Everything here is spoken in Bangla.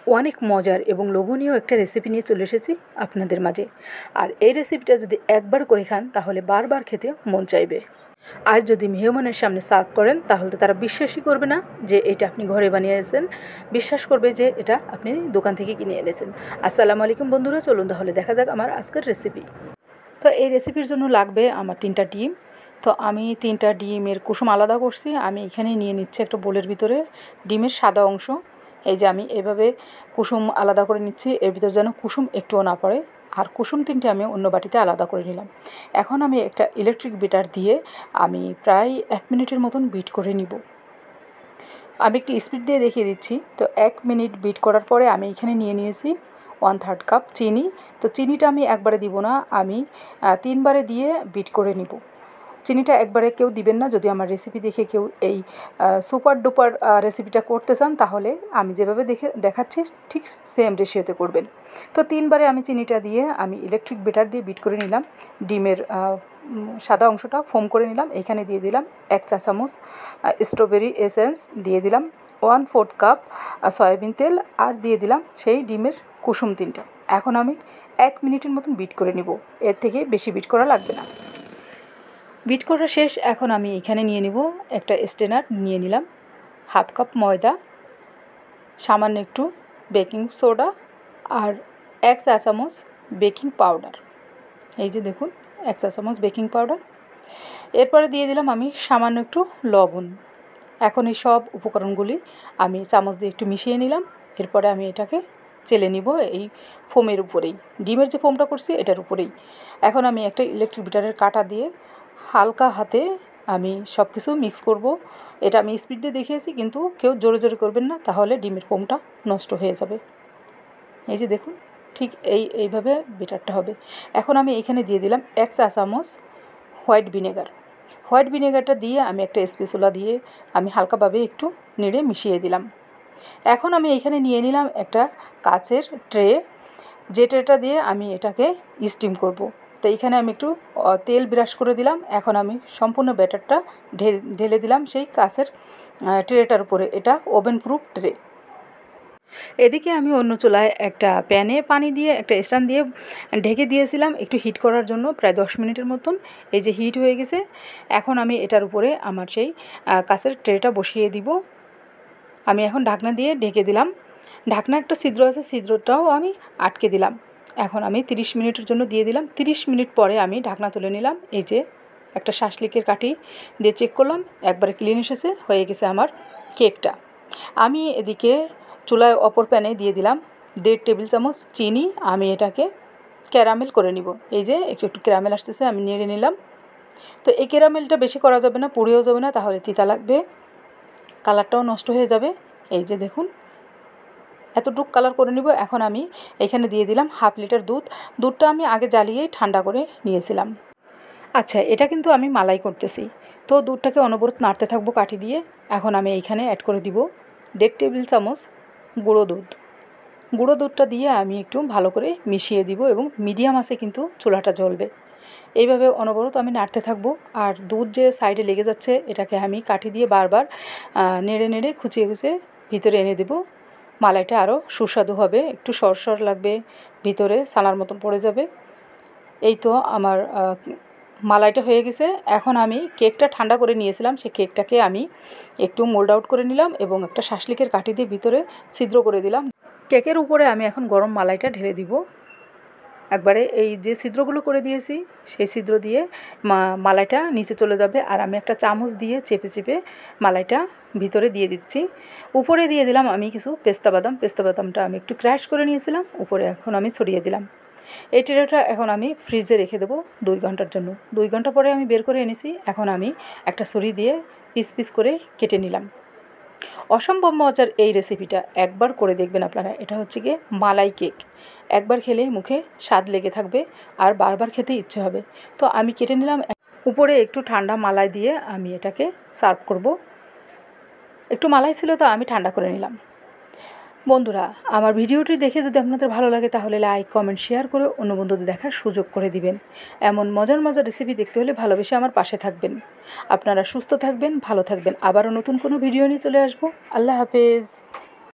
অনেক মজার এবং লোভনীয় একটা রেসিপি নিয়ে চলে এসেছি আপনাদের মাঝে। আর এই রেসিপিটা যদি একবার করে খান তাহলে বারবার খেতে মন চাইবে। আর যদি মেহমানের সামনে সার্ভ করেন তাহলে তো তারা বিশ্বাসই করবে না যে এটা আপনি ঘরে বানিয়েছেন, বিশ্বাস করবে যে এটা আপনি দোকান থেকে কিনে এনেছেন। আসসালামু আলাইকুম বন্ধুরা, চলুন তাহলে দেখা যাক আমার আজকের রেসিপি। তো এই রেসিপির জন্য লাগবে আমার 3টা ডিম। তো আমি 3টা ডিমের কুসুম আলাদা করছি। আমি এখানে নিয়ে নিচ্ছি একটা বোলের ভিতরে ডিমের সাদা অংশ। এই যে আমি এভাবে কুসুম আলাদা করে নিচ্ছি, এর ভিতরে যেন কুসুম একটুও না পড়ে। আর কুসুম 3টে আমি অন্য বাটিতে আলাদা করে নিলাম। এখন আমি একটা ইলেকট্রিক বিটার দিয়ে আমি প্রায় 1 মিনিটের মতন বিট করে নিব। আমি একটু স্পিড দিয়ে দেখিয়ে দিচ্ছি। তো 1 মিনিট বিট করার পরে আমি এখানে নিয়ে নিয়েছি 1/3 কাপ চিনি। তো চিনিটা আমি একবারে দিব না, আমি 3বারে দিয়ে বিট করে নিব। চিনিটা একবারে কেউ দিবেন না। যদি আমার রেসিপি দেখে কেউ এই সুপার ডুপার রেসিপিটা করতে চান তাহলে আমি যেভাবে দেখাচ্ছি ঠিক সেম রেশিওতে করবেন। তো 3বারে আমি চিনিটা দিয়ে আমি ইলেকট্রিক বিটার দিয়ে বিট করে নিলাম। ডিমের সাদা অংশটা ফোম করে নিলাম। এখানে দিয়ে দিলাম 1 চা চামচ স্ট্রবেরি এসেন্স, দিয়ে দিলাম 1/4 কাপ সয়াবিন তেল, আর দিয়ে দিলাম সেই ডিমের কুসুম 3টা। এখন আমি 1 মিনিটের মতন বিট করে নিব, এর থেকে বেশি বিট করা লাগবে না। বিট করা শেষ। এখন আমি এখানে নিয়ে নিব একটা স্ট্রেনার, নিয়ে নিলাম 1/2 কাপ ময়দা, সামান্য একটু বেকিং সোডা আর 1 চা চামচ বেকিং পাউডার। এই যে দেখুন 1 চা চামচ বেকিং পাউডার। এরপরে দিয়ে দিলাম আমি সামান্য একটু লবণ। এখন এই সব উপকরণগুলি আমি চামচ দিয়ে একটু মিশিয়ে নিলাম। এরপরে আমি এটাকে চেলে নিব এই ফোমের উপরেই, ডিমের যে ফোমটা করছি এটার উপরেই। এখন আমি একটা ইলেকট্রিক বিটারের কাঁটা দিয়ে হালকা হাতে আমি সব কিছু মিক্স করব। এটা আমি স্পিড দিয়ে দেখিয়েছি, কিন্তু কেউ জোরে জোরে করবেন না, তাহলে ডিমের ফোমটা নষ্ট হয়ে যাবে। এই যে দেখুন ঠিক এইভাবে বিটারটা হবে। এখন আমি এখানে দিয়ে দিলাম 1 চা চামচ হোয়াইট ভিনেগার। হোয়াইট ভিনেগারটা দিয়ে আমি একটা স্প্যাচুলা দিয়ে আমি হালকাভাবে একটু নেড়ে মিশিয়ে দিলাম। এখন আমি এখানে নিয়ে নিলাম একটা কাচের ট্রে, যে ট্রেটা দিয়ে আমি এটাকে স্টিম করব। তো এইখানে আমি একটু তেল ব্রাশ করে দিলাম। এখন আমি সম্পূর্ণ ব্যাটারটা ঢেলে দিলাম সেই কাচের ট্রেটার উপরে। এটা ওভেন প্রুফ ট্রে। এদিকে আমি অন্য চুলায় একটা প্যানে পানি দিয়ে একটা স্ট্যান্ড দিয়ে ঢেকে দিয়েছিলাম একটু হিট করার জন্য, প্রায় 10 মিনিটের মতন। এই যে হিট হয়ে গেছে। এখন আমি এটার উপরে আমার সেই কাচের ট্রেটা বসিয়ে দিব। আমি এখন ঢাকনা দিয়ে ঢেকে দিলাম। ঢাকনা একটা ছিদ্র আছে, ছিদ্রটাও আমি আটকে দিলাম। এখন আমি 30 মিনিটের জন্য দিয়ে দিলাম। 30 মিনিট পরে আমি ঢাকনা তুলে নিলাম। এই যে একটা শাসলিকের কাঠি দিয়ে চেক করলাম, একবারে ক্লিন এসেছে, হয়ে গেছে আমার কেকটা। আমি এদিকে চুলায় অপর প্যানে দিয়ে দিলাম 1.5 টেবিল চামচ চিনি। আমি এটাকে ক্যারামেল করে নিব। এই যে একটু একটু ক্যারামেল আসতেছে, আমি নেড়ে নিলাম। তো এই ক্যারামেলটা বেশি করা যাবে না, পুড়েও যাবে না, তাহলে তিতা লাগবে, কালারটাও নষ্ট হয়ে যাবে। এই যে দেখুন এতটুকু কালার করে নিব। এখন আমি এখানে দিয়ে দিলাম 1/2 লিটার দুধ। দুধটা আমি আগে জ্বালিয়েই ঠান্ডা করে নিয়েছিলাম। আচ্ছা, এটা কিন্তু আমি মালাই করতেছি, তো দুধটাকে অনবরত নাড়তে থাকবো কাঠি দিয়ে। এখন আমি এইখানে অ্যাড করে দিব 1.5 টেবিল চামচ গুঁড়ো দুধ। গুঁড়ো দুধটা দিয়ে আমি একটু ভালো করে মিশিয়ে দিব এবং মিডিয়াম আঁচে কিন্তু চুলাটা জ্বলবে। এইভাবে অনবরত আমি নাড়তে থাকবো। আর দুধ যে সাইডে লেগে যাচ্ছে এটাকে আমি কাঠি দিয়ে বারবার নেড়ে নেড়ে খুঁচিয়ে খুঁচিয়ে ভিতরে এনে দেব। মালাইটা আরও সুস্বাদু হবে, একটু সরসর লাগবে, ভিতরে ছানার মতন পড়ে যাবে। এই তো আমার মালাইটা হয়ে গেছে। এখন আমি কেকটা ঠান্ডা করে নিয়েছিলাম, সেই কেকটাকে আমি একটু মোল্ড আউট করে নিলাম এবং একটা শাসলিকের কাঠি দিয়ে ভিতরে ছিদ্র করে দিলাম। কেকের উপরে আমি এখন গরম মালাইটা ঢেলে দিব। একবারে এই যে ছিদ্রগুলো করে দিয়েছি সেই ছিদ্র দিয়ে মালাইটা নিচে চলে যাবে। আর আমি একটা চামচ দিয়ে চেপে চেপে মালাইটা ভিতরে দিয়ে দিচ্ছি। উপরে দিয়ে দিলাম আমি কিছু পেস্তা বাদাম। পেস্তা বাদামটা আমি একটু ক্র্যাশ করে নিয়েছিলাম, উপরে এখন আমি ছড়িয়ে দিলাম। এই ট্রেটা এখন আমি ফ্রিজে রেখে দেবো 2 ঘন্টার জন্য। 2 ঘন্টা পরে আমি বের করে এনেছি। এখন আমি একটা ছুরি দিয়ে পিস পিস করে কেটে নিলাম। অসম্ভব মজার এই রেসিপিটা একবার করে দেখবেন আপনারা। এটা হচ্ছে গিয়ে মালাই কেক। একবার খেলে মুখে স্বাদ লেগে থাকবে আর বারবার খেতে ইচ্ছে হবে। তো আমি কেটে নিলাম। উপরে একটু ঠান্ডা মালাই দিয়ে আমি এটাকে সার্ভ করব। একটু মালাই ছিল তো আমি ঠান্ডা করে নিলাম। বন্ধুরা, আমার ভিডিওটি দেখে যদি আপনাদের ভালো লাগে তাহলে লাইক, কমেন্ট, শেয়ার করে অন্য বন্ধুদের দেখার সুযোগ করে দিবেন। এমন মজার মজার রেসিপি দেখতে হলে ভালোবেসে আমার পাশে থাকবেন। আপনারা সুস্থ থাকবেন, ভালো থাকবেন। আবারও নতুন কোনো ভিডিও নিয়ে চলে আসবো। আল্লাহ হাফেজ।